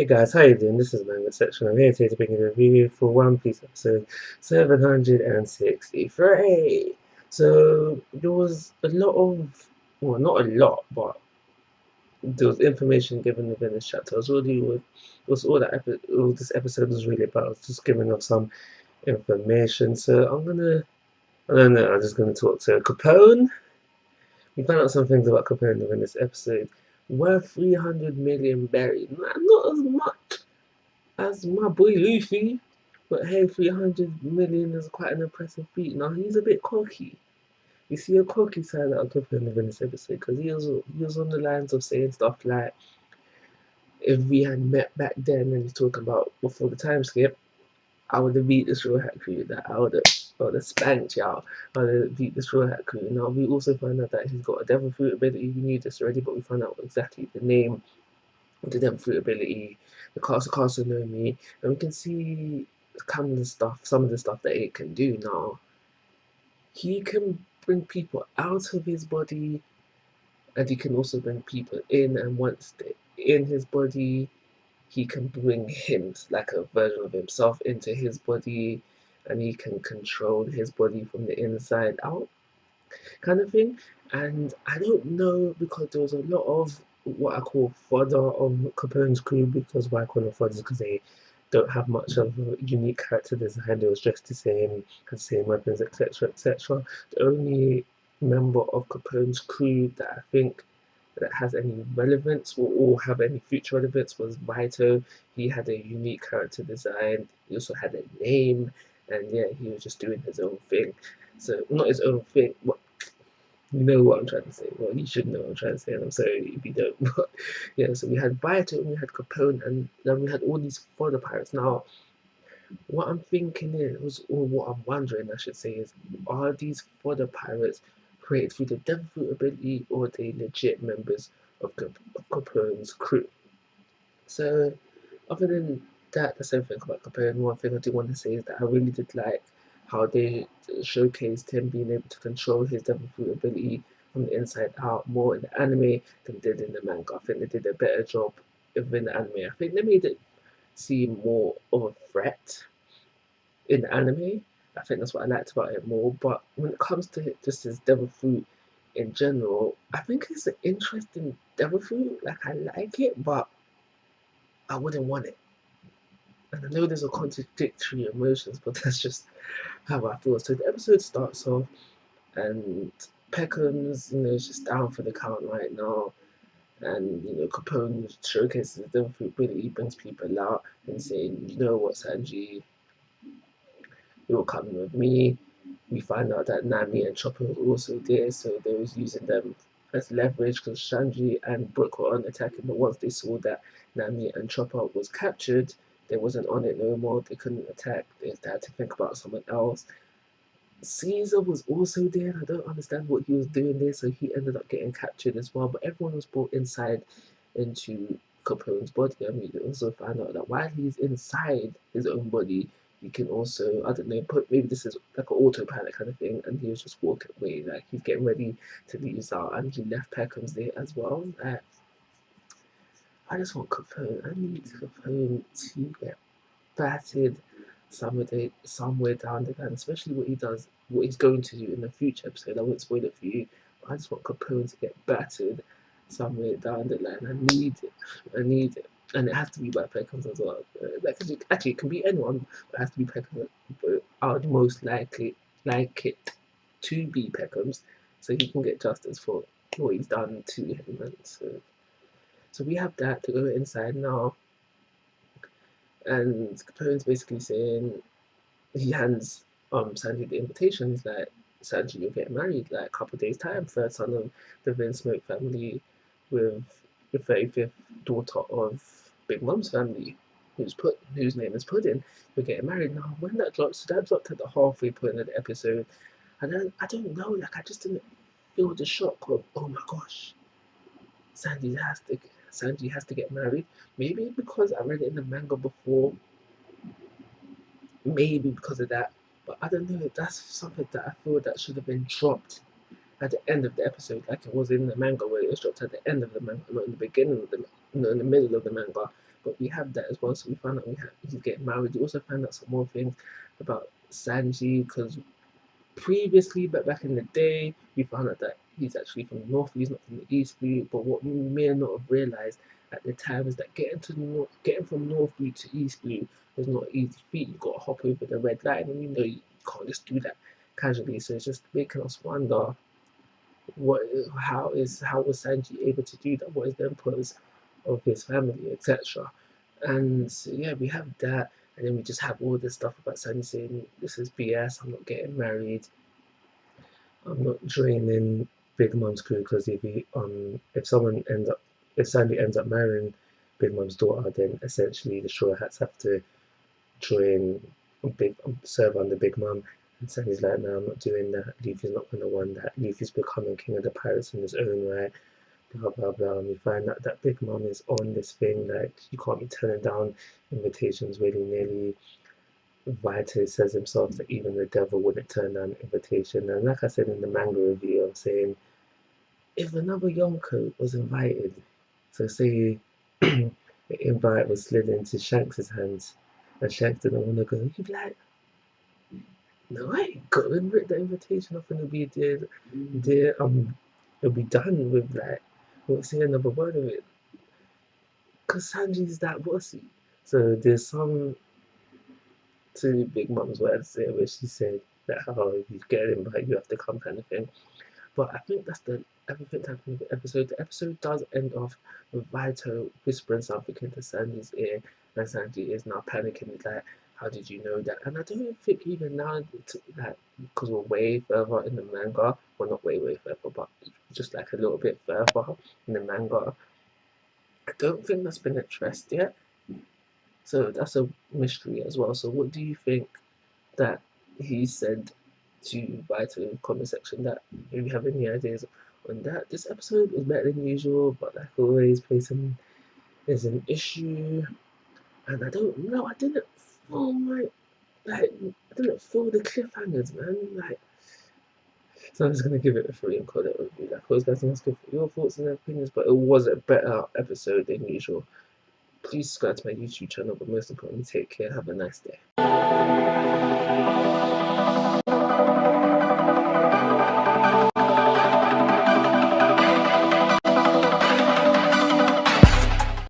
Guys, how you doing? This is Manga section. I'm here today to bring you a review for One Piece episode 763. So there was a lot of, well, not a lot, but there was information given within this chapter. It was all this episode was really about. It was just giving us some information. So I don't know. I'm just gonna talk to Capone. We found out some things about Capone within this episode. Worth 300 million buried. Not as much as my boy Luffy, but hey, 300 million is quite an impressive feat. Now he's a bit cocky. You see a cocky side that I'll give him in this episode because he was on the lines of saying stuff like, if we had met back then, and he's talking about before the time skip, I would have beat this Straw Hat crew. That I would have spanked y'all. I would have beat the Straw Hat crew. Now we also find out that he's got a devil fruit ability. We knew this already, but we found out exactly the name the devil fruit ability, the Castle know me, and we can see some of the stuff that it can do now. He can bring people out of his body, and he can also bring people in, and once they're in his body, he can bring him, like a version of himself, into his body, and he can control his body from the inside out, kind of thing. And I don't know, because there was a lot of what I call fodder on Capone's crew, because why I call them fodder, because they don't have much of a unique character design. They was dressed the same, had the same weapons, etc., etc. The only member of Capone's crew that I think that has any relevance or have any future relevance was Vito. He had a unique character design. He also had a name, and yeah, he was just doing his own thing. So not his own thing, but you know what I'm trying to say. Well, you should know what I'm trying to say, and I'm sorry if you don't. But yeah, so we had Byatt, and we had Capone, and then we had all these fodder pirates. Now, what I'm thinking is, or what I'm wondering, I should say, is, are these fodder pirates created through the devil fruit ability, or are they legit members of Capone's crew? So, other than that, that's everything about Capone. One thing I do want to say is that I really did like how they showcased him being able to control his devil fruit ability from the inside out more in the anime than they did in the manga. I think they did a better job in the anime. I think they made it seem more of a threat in the anime. I think that's what I liked about it more. But when it comes to just his devil fruit in general, I think it's an interesting devil fruit. Like, I like it, but I wouldn't want it. And I know there's a contradictory emotions, but that's just how I feel. So the episode starts off, and Peckham's, is just down for the count right now. And, Capone showcases the devil fruit ability, he brings people out and saying, you know what, Sanji, you're coming with me. We find out that Nami and Chopper were also there, so they was using them as leverage because Sanji and Brook were on attacking. But once they saw that Nami and Chopper was captured, they wasn't on it no more. They couldn't attack. They had to think about someone else. Caesar was also there. I don't understand what he was doing there, so he ended up getting captured as well. But everyone was brought inside into Capone's body. I mean, you also find out that while he's inside his own body, he can also, I don't know, maybe this is like an autopilot kind of thing, and he was just walking away, like he's getting ready to leave out, and he left Peckham's there as well. I just want Capone. I need Capone to get battered somewhere down the line, especially what he's going to do in the future episode. I won't spoil it for you, but I just want Capone to get battered somewhere down the line. I need it, and it has to be by Peckham's as well. Actually, it can be anyone, but it has to be Peckham's. But I would most likely like it to be Peckham's, so he can get justice for what he's done to him. And so we have that to go inside now. And Capone's basically saying, he hands Sanji the invitation. He's like, Sanji, you'll get married like a couple of days time. Third son of the Vinsmoke family with the 35th daughter of Big Mom's family, whose name is Pudding. You're getting married now. When that drops, so that dropped at the halfway point of the episode, and then I don't know, like I just didn't feel the shock of, oh my gosh, Sanji has to get married. Maybe because I read it in the manga before, maybe because of that. But I don't know. That's something that I feel that should have been dropped at the end of the episode, like it was in the manga, where it was dropped at the end of the manga, not in the beginning of the, in the middle of the manga. but we have that as well. So we found out he's getting married. We also found out some more things about Sanji, because previously, but back in the day, we found out that he's actually from the North Blue, he's not from the East Blue. But what we may not have realised at the time is that getting from North Blue to East Blue is not an easy feat. You've got to hop over the red line, and you can't just do that casually. So it's just making us wonder what how was Sanji able to do that? What is the importance of his family, etc. And so, yeah, we have that, and then we just have all this stuff about Sanji saying this is BS. I'm not getting married. I'm not joining Big Mom's crew, because if Sandy ends up marrying Big Mom's daughter, then essentially the Straw Hats have to join serve under Big Mom. And Sandy's like, no, I'm not doing that. Luffy's not going to want that. Luffy's becoming king of the pirates in his own right. Blah blah blah. And we find out that Big Mom is on this thing, like you can't be turning down invitations willy nilly. Vita says himself that even the devil wouldn't turn down an invitation. And like I said in the manga review, I'm saying if another Yonko was invited, so say the invite was slid into Shanks' hands, and Shanks didn't want to go, he'd be like, no, I ain't going. Rip the invitation off, and it'll be done with that. Won't say another word of it, cause Sanji's that bossy. So there's some to Big Mom's words there where she said that how if you get an invite, you have to come, kind of thing. But I think that's everything that happened with the episode. The episode does end off with Vito whispering something into Sanji's ear, and Sanji is now panicking. He's like, how did you know that? And I don't think even now that, because we're way further in the manga, well, not way further, but just like a little bit further in the manga, I don't think that's been addressed yet. So that's a mystery as well. So what do you think that he said to write in the comment section? That if you have any ideas on that. This episode was better than usual, but like always, pacing is an issue. And I don't know, I didn't feel like I didn't feel the cliffhangers, man. Like, so I'm just gonna give it a 3 and call it a review. Like, I was guys, ask for your thoughts and opinions, but it was a better episode than usual. Please subscribe to my YouTube channel, but most importantly, take care. Have a nice day.